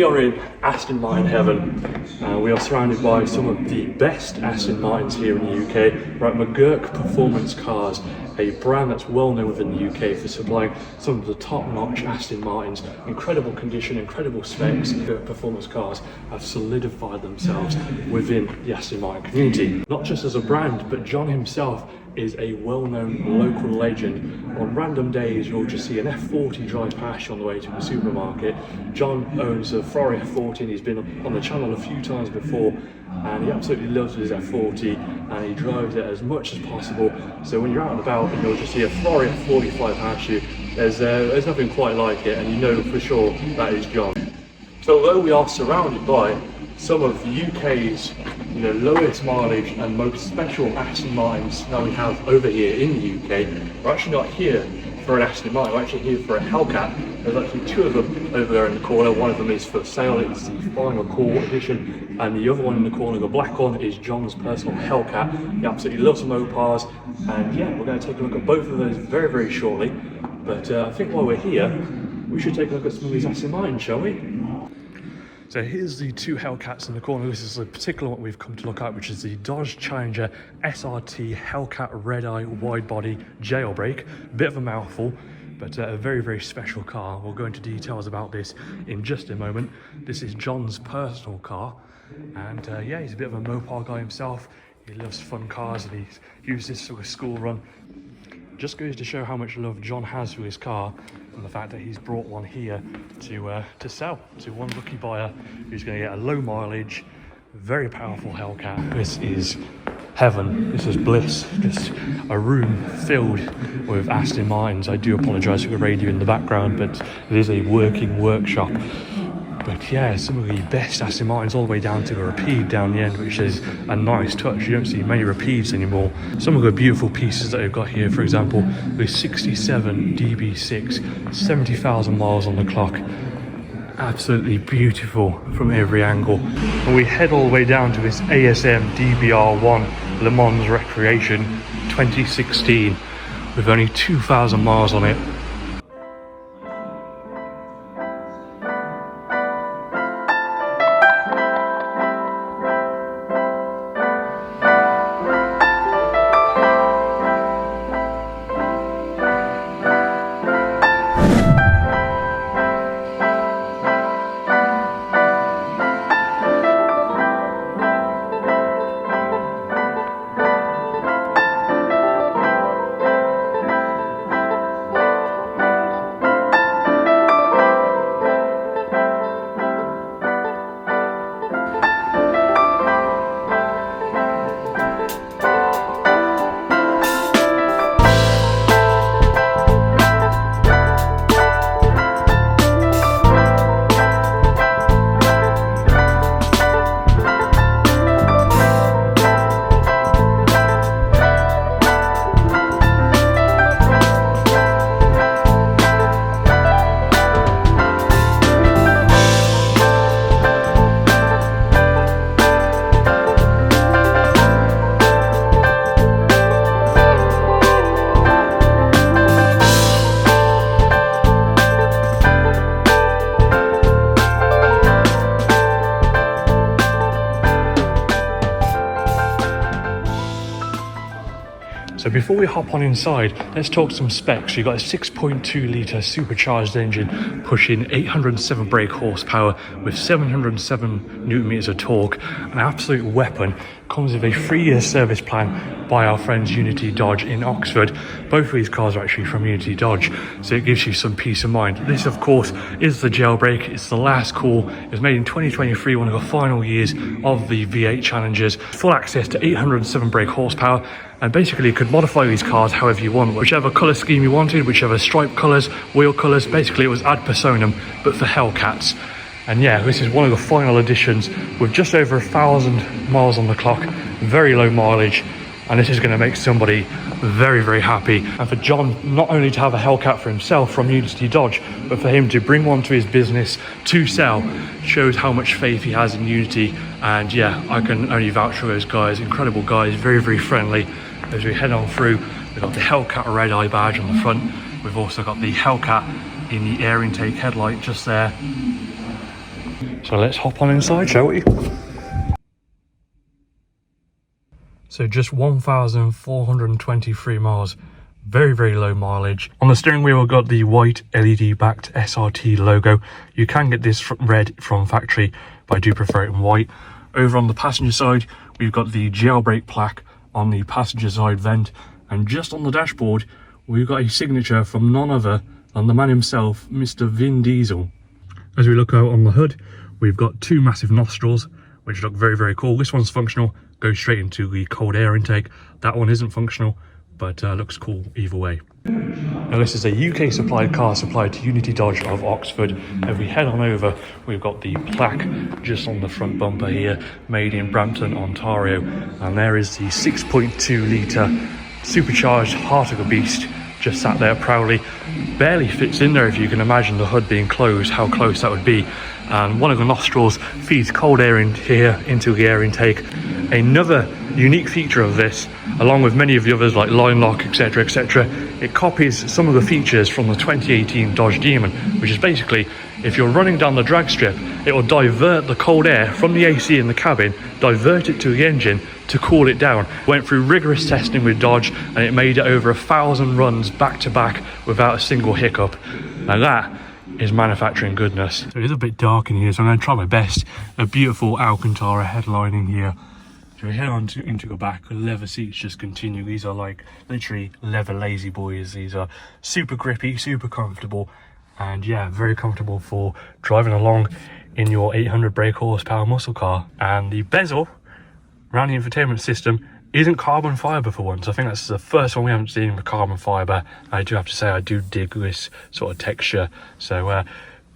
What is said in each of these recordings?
We are in Aston Martin heaven. We are surrounded by some of the best Aston Martins here in the UK. We're at McGurk Performance Cars, a brand that's well known within the UK for supplying some of the top-notch Aston Martins. Incredible condition, incredible specs. McGurk Performance Cars have solidified themselves within the Aston Martin community. Not just as a brand, but John himself is a well-known local legend. On random days you'll just see an F40 drive past you on the way to the supermarket. John owns a Ferrari F40 and he's been on the channel a few times before, and he absolutely loves his F40 and he drives it as much as possible. So when you're out and about and you'll just see a Ferrari F40 fly past you, there's nothing quite like it, and you know for sure that is John. So although we are surrounded by some of the UK's lowest mileage and most special Aston Martins that we have over here in the UK, we're actually not here for an Aston Martin, we're actually here for a Hellcat. There's actually two of them over there in the corner. One of them is for sale, it's the Final Call edition, and the other one in the corner, the black one, is John's personal Hellcat. He absolutely loves Mopars, and yeah, we're going to take a look at both of those very, very shortly. But I think while we're here, we should take a look at some of these Aston Martins, shall we? So here's the two Hellcats in the corner. This is the particular one we've come to look at, which is the Dodge Challenger SRT Hellcat Redeye Widebody Jailbreak. Bit of a mouthful, but a very, very special car. We'll go into details about this in just a moment. This is John's personal car, and yeah, he's a bit of a Mopar guy himself. He loves fun cars and he's used this for a school run. Just goes to show how much love John has for his car, and the fact that he's brought one here to sell to one lucky buyer who's going to get a low mileage, very powerful Hellcat. This is heaven, this is bliss, just a room filled with Aston Martins. I do apologise for the radio in the background, but it is a working workshop. But yeah, some of the best Aston Martins, all the way down to a Rapide down the end, which is a nice touch. You don't see many Rapides anymore. Some of the beautiful pieces that they've got here, for example, the 67 DB6, 70,000 miles on the clock. Absolutely beautiful from every angle. And we head all the way down to this ASM DBR1 Le Mans Recreation 2016 with only 2,000 miles on it. So before we hop on inside, let's talk some specs. You've got a 6.2 litre supercharged engine pushing 807 brake horsepower with 707 newton meters of torque. An absolute weapon. Comes with a 3-year service plan by our friends Unity Dodge in Oxford. Both of these cars are actually from Unity Dodge, so it gives you some peace of mind. This, of course, is the Jailbreak. It's the last call. It was made in 2023, one of the final years of the V8 challenges. Full access to 807 brake horsepower, and basically you could modify these cars however you want, whichever colour scheme you wanted, whichever stripe colours, wheel colours. Basically it was ad personam, but for Hellcats. And yeah, this is one of the final editions with just over 1,000 miles on the clock, very low mileage, and this is going to make somebody very, very happy. And for John not only to have a Hellcat for himself from Unity Dodge, but for him to bring one to his business to sell, shows how much faith he has in Unity. And yeah, I can only vouch for those guys. Incredible guys, very, very friendly. As we head on through, we've got the Hellcat Redeye badge on the front. We've also got the Hellcat in the air intake headlight just there. So let's hop on inside, shall we? So just 1,423 miles, very, very low mileage. On the steering wheel, we've got the white LED backed SRT logo. You can get this red from factory, but I do prefer it in white. Over on the passenger side, we've got the Jailbreak plaque on the passenger side vent. And just on the dashboard, we've got a signature from none other than the man himself, Mr. Vin Diesel. As we look out on the hood, we've got two massive nostrils, which look very, very cool. This one's functional, goes straight into the cold air intake. That one isn't functional, but looks cool either way. Now this is a UK supplied car supplied to Unity Dodge of Oxford. If we head on over, we've got the plaque just on the front bumper here, made in Brampton, Ontario. And there is the 6.2 litre supercharged heart of a beast, just sat there proudly. Barely fits in there if you can imagine the hood being closed, how close that would be. And one of the nostrils feeds cold air in here into the air intake. Another unique feature of this, along with many of the others like line lock, etc, etc, it copies some of the features from the 2018 Dodge Demon, which is basically, if you're running down the drag strip, it will divert the cold air from the AC in the cabin, divert it to the engine to cool it down. Went through rigorous testing with Dodge, and it made it over 1,000 runs back to back without a single hiccup. Now that is manufacturing goodness. So it is a bit dark in here, so I'm going to try my best. A beautiful Alcantara headlining here. So we head on into the back. The leather seats just continue. These are like literally leather lazy boys. These are super grippy, super comfortable, and yeah, very comfortable for driving along in your 800 brake horsepower muscle car. And the bezel around the infotainment system isn't carbon fiber for once. I think that's the first one we haven't seen with carbon fiber. I do have to say I do dig this sort of texture. So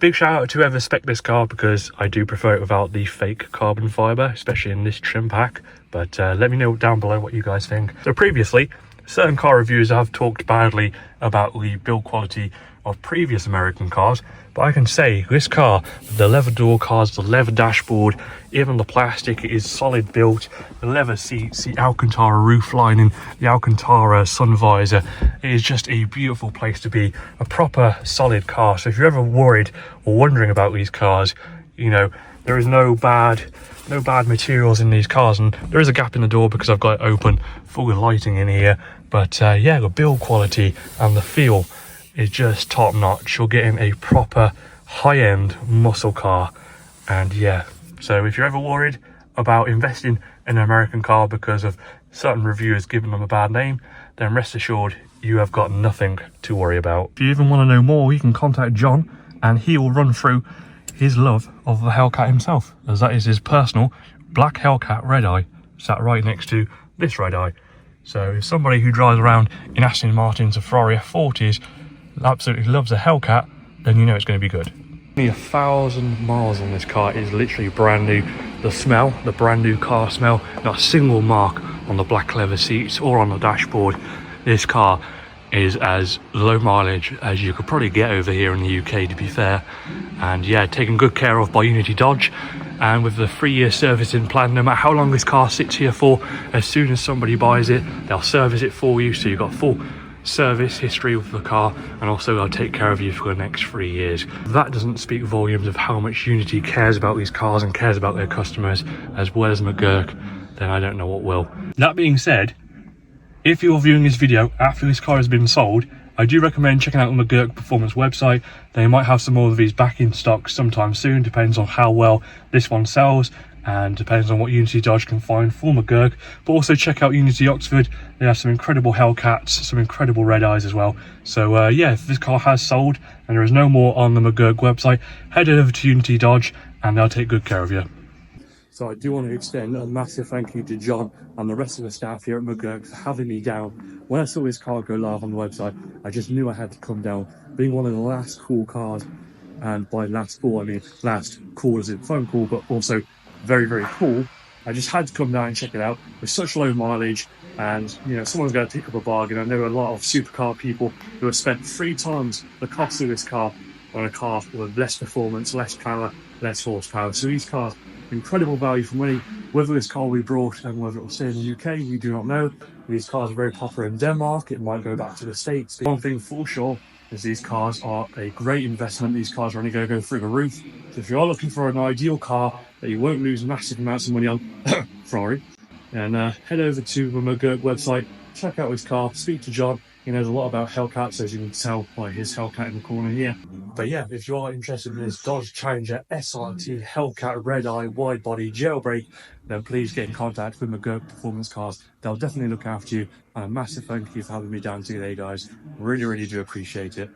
big shout out to whoever spec'd this car, because I do prefer it without the fake carbon fiber, especially in this trim pack. But let me know down below what you guys think. So previously, certain car reviewers have talked badly about the build quality of previous American cars, but I can say this car, the leather door cards, the leather dashboard, even the plastic, it is solid built. The leather seats, the Alcantara roof lining, the Alcantara sun visor, it is just a beautiful place to be. A proper solid car. So if you're ever worried or wondering about these cars, you know, there is no bad materials in these cars, and there is a gap in the door because I've got it open, full of lighting in here. But yeah, the build quality and the feel is just top notch. You're getting a proper high-end muscle car. And yeah, so if you're ever worried about investing in an American car because of certain reviewers giving them a bad name, then rest assured you have got nothing to worry about. If you even want to know more, you can contact John and he will run through his love of the Hellcat himself, as that is his personal black Hellcat Redeye, sat right next to this Redeye. So if somebody who drives around in Aston Martins or Ferrari F40s absolutely loves a Hellcat, then you know it's going to be good. Only 1,000 miles on this car. Is literally brand new. The smell, the brand new car smell, not a single mark on the black leather seats or on the dashboard. This car is as low mileage as you could probably get over here in the UK, to be fair. And yeah, taken good care of by Unity Dodge, and with the 3-year servicing plan, no matter how long this car sits here for, as soon as somebody buys it, they'll service it for you, so you've got full service history with the car, and also they'll take care of you for the next 3 years. If that doesn't speak volumes of how much Unity cares about these cars and cares about their customers, as well as McGurk, then I don't know what will. That being said, if you're viewing this video after this car has been sold, I do recommend checking out the McGurk Performance website. They might have some more of these back in stock sometime soon, depends on how well this one sells, and depends on what Unity Dodge can find for McGurk. But also check out Unity Oxford. They have some incredible Hellcats, some incredible Redeyes as well. So yeah, if this car has sold and there is no more on the McGurk website, head over to Unity Dodge and they'll take good care of you. So I do want to extend a massive thank you to John and the rest of the staff here at McGurk for having me down. When I saw this car go live on the website, I just knew I had to come down. Being one of the last cool cars, and by last cool I mean last cool as in phone call, but also very, very cool. I just had to come down and check it out. With such low mileage, and you know, someone's going to pick up a bargain. I know a lot of supercar people who have spent 3 times the cost of this car on a car with less performance, less power, less horsepower. So these cars, incredible value for money. Whether this car we brought and whether it will stay in the UK, we do not know. These cars are very popular in Denmark. It might go back to the States. One thing for sure, as these cars are a great investment. These cars are only going to go through the roof. So if you are looking for an ideal car that you won't lose massive amounts of money on, sorry, and head over to the McGurk website, check out his car, speak to John. He knows a lot about Hellcats, as you can tell by his Hellcat in the corner here. But yeah, if you are interested in this Dodge Challenger, SRT, Hellcat, Redeye, Widebody, Jailbreak, then please get in contact with McGurk Performance Cars. They'll definitely look after you. And a massive thank you for having me down today, guys. Really, really do appreciate it.